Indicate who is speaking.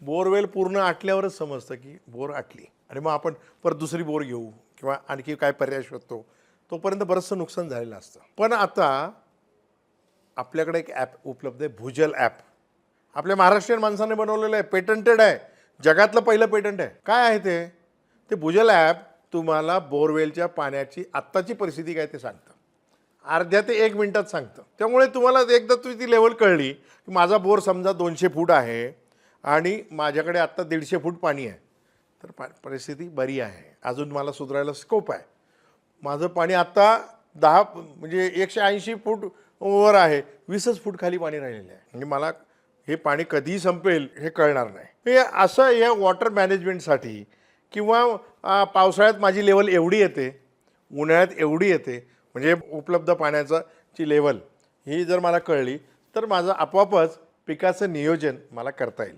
Speaker 1: Borewell पूर्ण आटल्यावरच समजतं की बोर आटली आणि मग आपण परत दुसरी बोर घेऊ किंवा आणखी काय पर्याय शोधतो. तोपर्यंत बरंचसं नुकसान झालेलं असतं. पण आता आपल्याकडे एक ॲप उपलब्ध आहे, भूजल ॲप. आपल्या महाराष्ट्रीयन माणसाने बनवलेलं आहे, पेटंटेड आहे, जगातलं पहिलं पेटंट आहे. काय आहे ते? ते भूजल ॲप तुम्हाला बोरवेलच्या पाण्याची आत्ताची परिस्थिती काय ते सांगतं. अर्ध्या ते 1 मिनिटात सांगतं. त्यामुळे तुम्हाला एकदा तुझी ती लेवल कळली की माझा बोर समजा 200 फूट आहे आणि माझ्याकडे आत्ता 150 फूट पाणी आहे, तर परिस्थिती बरी आहे, अजून मला सुधारायला स्कोप आहे. माझं पाणी आत्ता 10 म्हणजे 180 फूट वर आहे, 20च फूट खाली पाणी राहिलेलं आहे. म्हणजे मला हे पाणी कधी संपेल हे कळणार नाही. हे असं या वॉटर मॅनेजमेंटसाठी किंवा पावसाळ्यात माझी लेवल एवढी येते, उन्हाळ्यात एवढी येते, म्हणजे उपलब्ध पाण्याची लेवल ही जर मला कळली तर माझं आपोआपच पिकाचं नियोजन मला करता येईल.